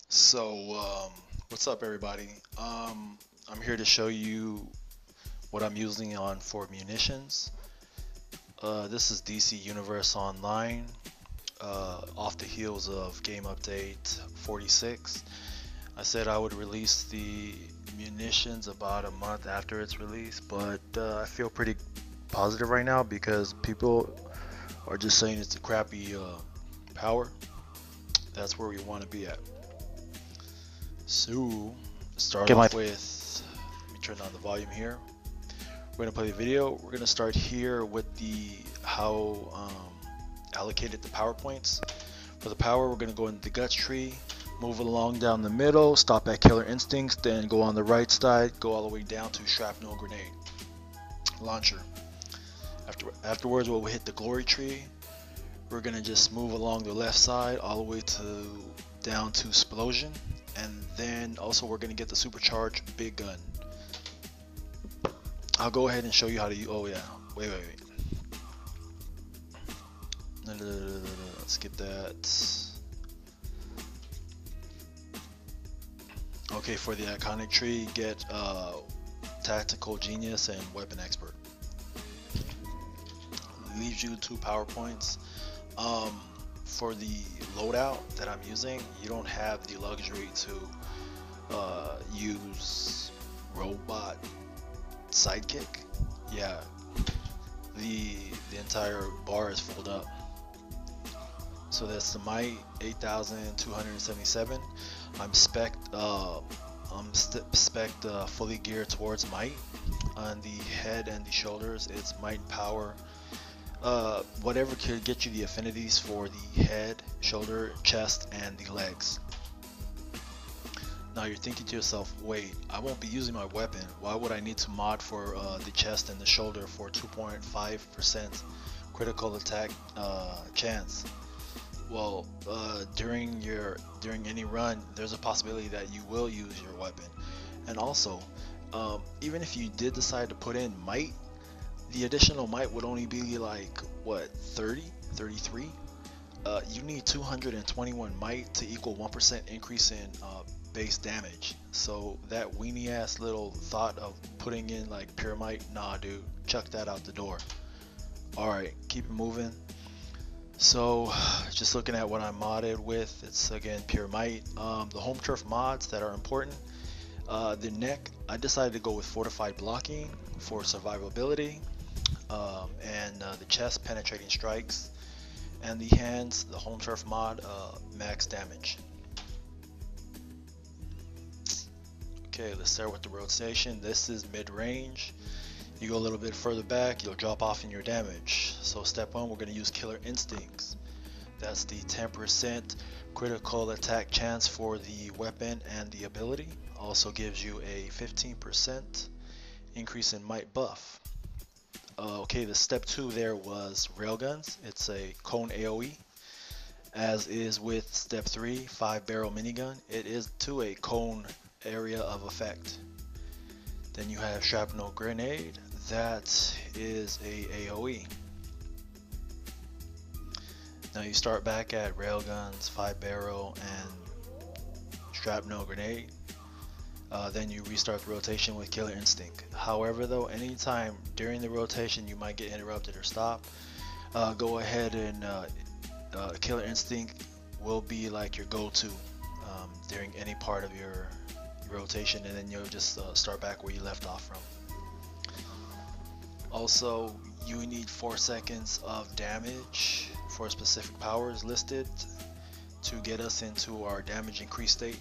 So, what's up, everybody? I'm here to show you what I'm using on for munitions. This is DC Universe Online, off the heels of game update 46. I said I would release the munitions about a month after its release, but I feel pretty positive right now because people are just saying it's a crappy power. That's where we want to be at. So, start Get my off with, let me turn down the volume here. We're gonna play the video. We're gonna start here with the how allocated the power points. For the power, we're gonna go into the guts tree, move along down the middle, stop at killer instincts, then go on the right side, go all the way down to shrapnel grenade launcher. Afterwards, we'll hit the glory tree. We're gonna just move along the left side all the way to down to explosion, and then also we're gonna get the supercharged Biggun. I'll go ahead and show you how to use. Oh yeah, wait. Let's skip that. Okay, for the iconic tree, get tactical genius and weapon expert. Leaves you 2 power points. For the loadout that I'm using, you don't have the luxury to use robot sidekick. Yeah, the entire bar is filled up. So that's the might 8,277. I'm spec fully geared towards might. On the head and the shoulders, it's might power. Whatever could get you the affinities for the head, shoulder, chest, and the legs. Now you're thinking to yourself, wait, I won't be using my weapon. Why would I need to mod for the chest and the shoulder for 2.5% critical attack chance? Well, during any run, there's a possibility that you will use your weapon. And also, even if you did decide to put in might, the additional might would only be like what, 30, 33. You need 221 might to equal 1% increase in base damage. So that weenie ass little thought of putting in like pure might, nah dude, chuck that out the door. Alright, keep it moving. So just looking at what I'm modded with, it's again pure might. The home turf mods that are important, the neck, I decided to go with fortified blocking for survivability, and the chest penetrating strikes, and the hands, the home turf mod, max damage. Okay, let's start with the rotation. This is mid-range. You go a little bit further back, you'll drop off in your damage. So step 1, we're going to use killer instincts. That's the 10% critical attack chance for the weapon and the ability. Also gives you a 15% increase in might buff. Okay, the step 2 there was railguns. It's a cone AoE. As is with step 3, 5-barrel minigun, it is to a cone area of effect. Then you have shrapnel grenade. That is a AoE. Now you start back at railguns, 5-barrel, and shrapnel grenade. Then you restart the rotation with killer instinct. However though, anytime during the rotation you might get interrupted or stopped, go ahead and killer instinct will be like your go-to during any part of your rotation, and then you'll just start back where you left off from. Also, you need 4 seconds of damage for specific powers listed to get us into our damage increase state,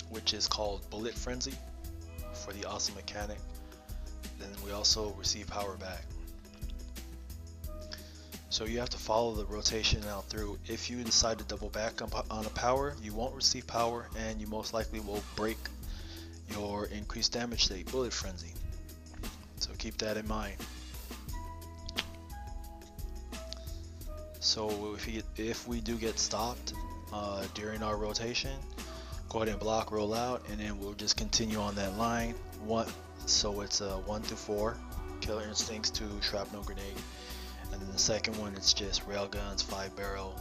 which is called bullet frenzy for the awesome mechanic. Then we also receive power back. So you have to follow the rotation out through. If you decide to double back on a power, you won't receive power, and you most likely will break your increased damage state, bullet frenzy. So keep that in mind. So if we do get stopped during our rotation, go ahead and block, roll out, and then we'll just continue on that line. So it's a 1 to 4 killer instincts to shrapnel grenade. And then the second one, it's just railguns, 5-barrel,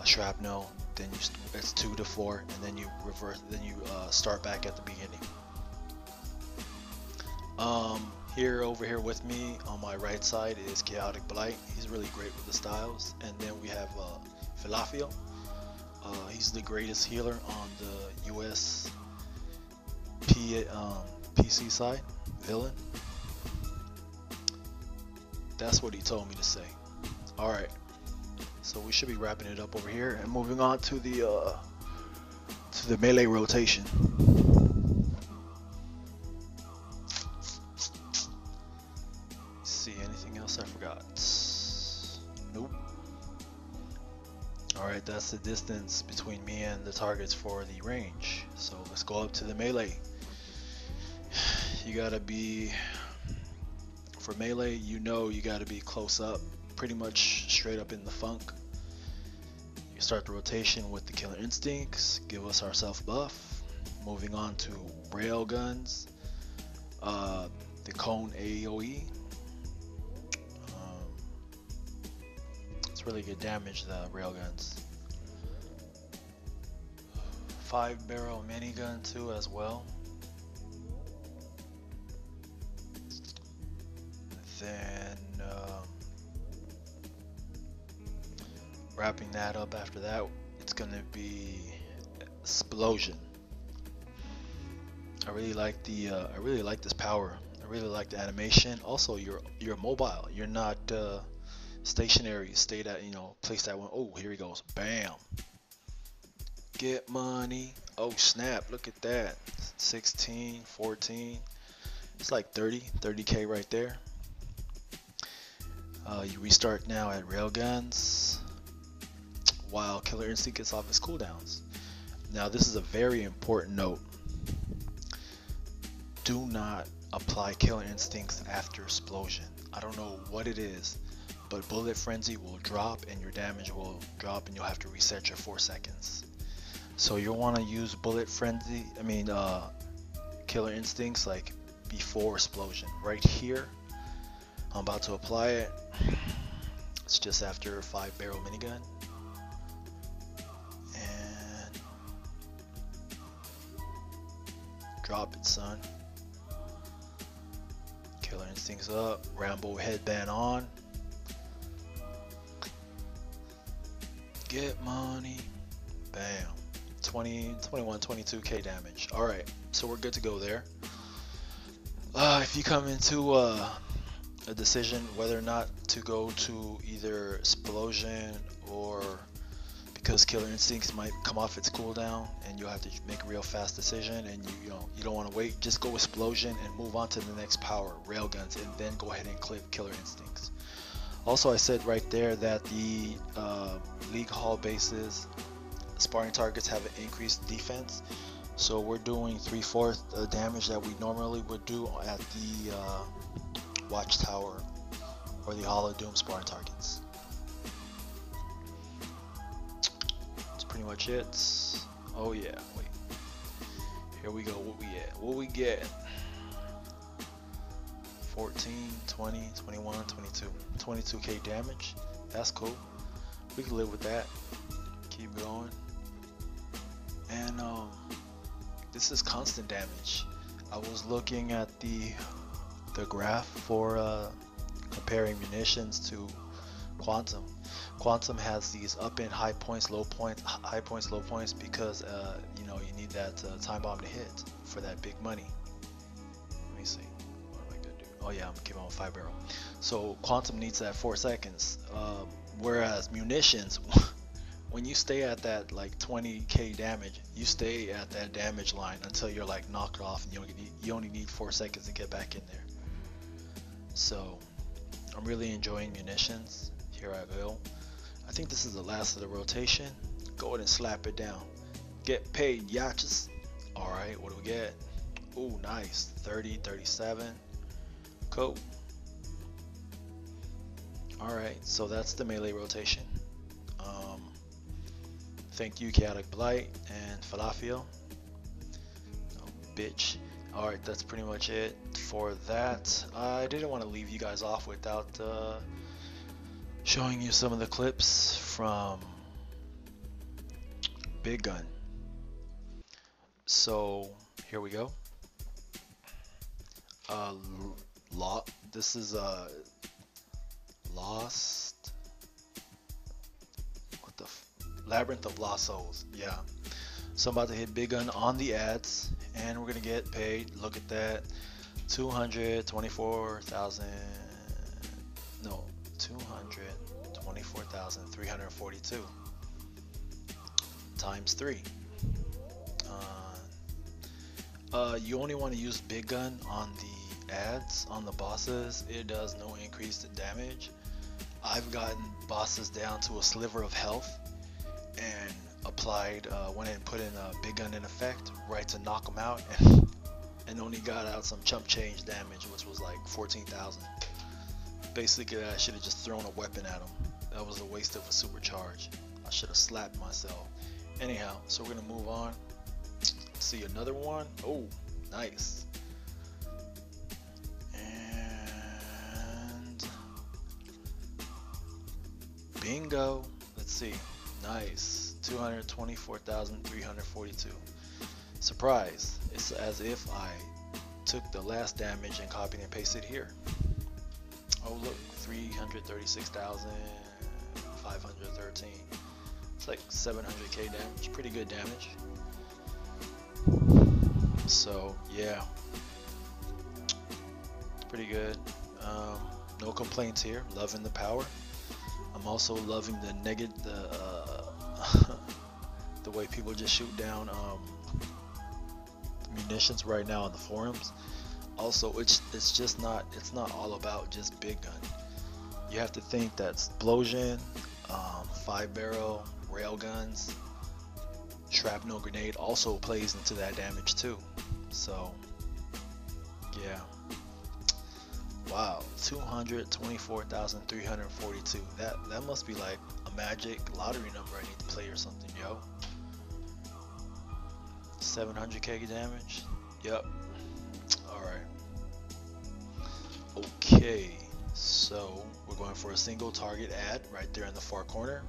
shrapnel, then it's 2 to 4, and then you reverse, then you start back at the beginning. Here over here with me on my right side is Chaotic Blight. He's really great with the styles. And then we have Falafel. He's the greatest healer on the US PC side, villain. That's what he told me to say. Alright, so we should be wrapping it up over here and moving on to the melee rotation. See anything else I forgot? Nope. Alright, that's the distance between me and the targets for the range. So let's go up to the melee. You gotta be, for melee, you know you gotta be close up, pretty much straight up in the funk. You start the rotation with the Killer Instincts, give us our self buff. Moving on to rail guns, the cone AOE. It's really good damage, the railguns. 5-barrel minigun too as well. Then wrapping that up after that, it's gonna be Explosion. I really like this power. I really like the animation. Also, you're mobile. You're not stationary. You stay at, place that one. Oh, here he goes. Bam. Get money. Oh snap, look at that. 16, 14. It's like 30k right there. You restart now at railguns while Killer Instinct gets off his cooldowns. Now this is a very important note. Do not apply Killer Instincts after Explosion. I don't know what it is, but Bullet Frenzy will drop and your damage will drop and you'll have to reset your 4 seconds. So you'll want to use Bullet Frenzy, Killer Instincts like before Explosion. Right here, I'm about to apply it. It's just after 5-barrel minigun. And drop it, son. Killer Instincts up, Rambo headband on. Get money. Bam. 20, 21, 22k damage. Alright, so we're good to go there. If you come into a decision whether or not to go to either Explosion or because Killer Instincts might come off its cooldown and you'll have to make a real fast decision and you don't want to wait, just go Explosion and move on to the next power, Railguns, and then go ahead and click Killer Instincts. Also, I said right there that the League Hall bases sparring targets have an increased defense, so we're doing 3/4 damage that we normally would do at the Watchtower or the Hall of Doom sparring targets. That's pretty much it. Oh yeah, wait. Here we go. What we get? What we get? 14, 20, 21, 22. 22k damage. That's cool. We can live with that. Keep going. And this is constant damage. I was looking at the graph for comparing munitions to Quantum. Quantum has these up and high points, low points, high points, low points because you need that time bomb to hit for that big money. Let me see. What am I gonna do? Oh yeah, I'm keeping on 5-barrel. So Quantum needs that 4 seconds, whereas munitions, when you stay at that like 20k damage, you stay at that damage line until you're like knocked off, and you only need 4 seconds to get back in there. So I'm really enjoying munitions. Here I go. I think this is the last of the rotation. Go ahead and slap it down. Get paid, yatches. Alright, what do we get? Ooh, nice. 30, 37. Cool. Alright, so that's the melee rotation. Thank you, Chaotic Blight and Falafel. Oh, bitch. Alright, that's pretty much it for that. I didn't want to leave you guys off without showing you some of the clips from Biggun. So here we go. Uh, this is Lost. What the Labyrinth of Lost Souls. Yeah. So I'm about to hit Biggun on the ads, and we're gonna get paid. Look at that, 224,000. No, 224,342 times 3. You only want to use Biggun on the ads. On the bosses, it does no increased damage. I've gotten bosses down to a sliver of health and went and put in a Biggun in effect right to knock them out, and only got out some chump change damage, which was like 14,000. Basically, I should have just thrown a weapon at him. That was a waste of a supercharge. I should have slapped myself. Anyhow, so we're gonna move on. See another one. Oh, nice. And bingo. Let's see. Nice. 224,342. Surprise. It's as if I took the last damage and copied and pasted here. Oh look, 336,513. It's like 700k damage. Pretty good damage. So yeah, it's pretty good. No complaints here. Loving the power. I'm also loving the the way people just shoot down munitions right now on the forums. Also, it's not all about just Biggun. You have to think that explosion, 5-barrel railguns, shrapnel grenade also plays into that damage too. So yeah, wow, 224,342. That must be like a magic lottery number I need to play or something, yo. 700k damage. Yep. All right. Okay, so we're going for a single target ad right there in the far corner.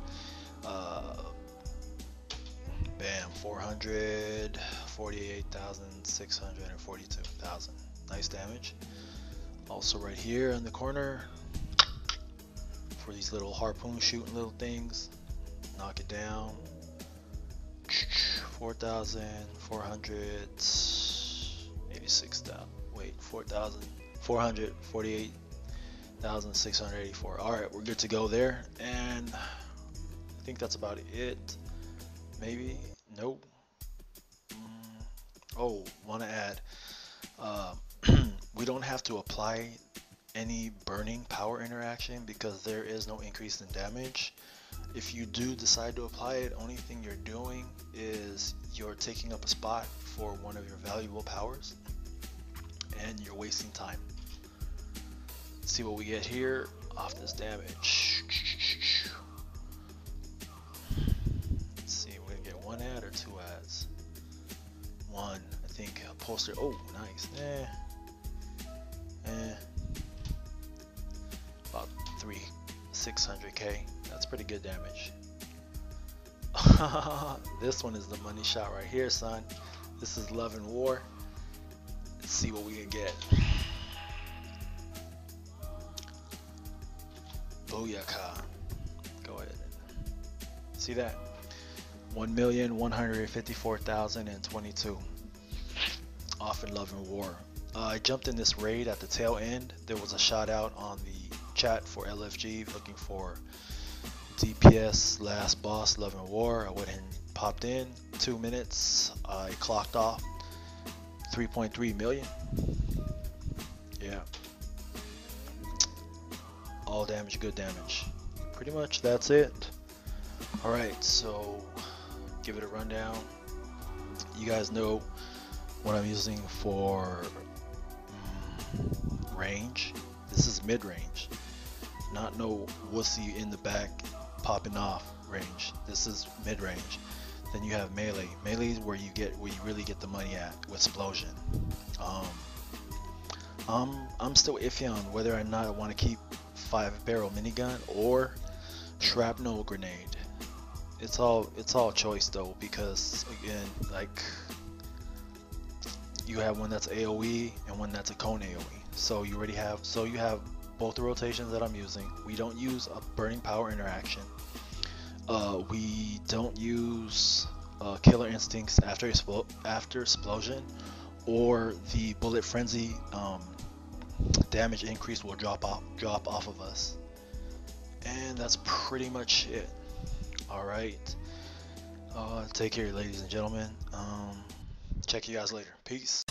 Bam, 448,642,000. Nice damage. Also right here in the corner for these little harpoon shooting little things. Knock it down. 4,486,000. Wait, 448,684. All right, we're good to go there, and I think that's about it. Maybe. Nope. Oh, want to add, we don't have to apply any burning power interaction because there is no increase in damage. If you do decide to apply it, only thing you're doing is you're taking up a spot for one of your valuable powers and you're wasting time. Let's see what we get here off this damage. Let's see, we're gonna get one ad or two ads. One, I think. A poster. Oh, nice. About 600k. That's pretty good damage. This one is the money shot right here, son. This is Love and War. Let's see what we can get. Booyaka. Go ahead. See that? 1,154,022 off in Love and War. I jumped in this raid at the tail end. There was a shout out on the chat for LFG looking for DPS last boss Love and War. I went and popped in. 2 minutes. I clocked off 3.3 million. Yeah. All damage, good damage. Pretty much that's it. Alright, so give it a rundown. You guys know what I'm using for range. This is mid-range, not no wussy in the back popping off range. This is mid-range. Then you have melee. Melee is where you really get the money at with explosion. I'm still iffy on whether or not I want to keep 5-barrel minigun or shrapnel grenade. It's all choice though, because again, like, you have one that's AoE and one that's a cone AoE. So you have both the rotations that I'm using. We don't use a burning power interaction. We don't use killer instincts after explosion, or the bullet frenzy damage increase will drop off of us. And that's pretty much it. All right. Take care, ladies and gentlemen. Check you guys later. Peace.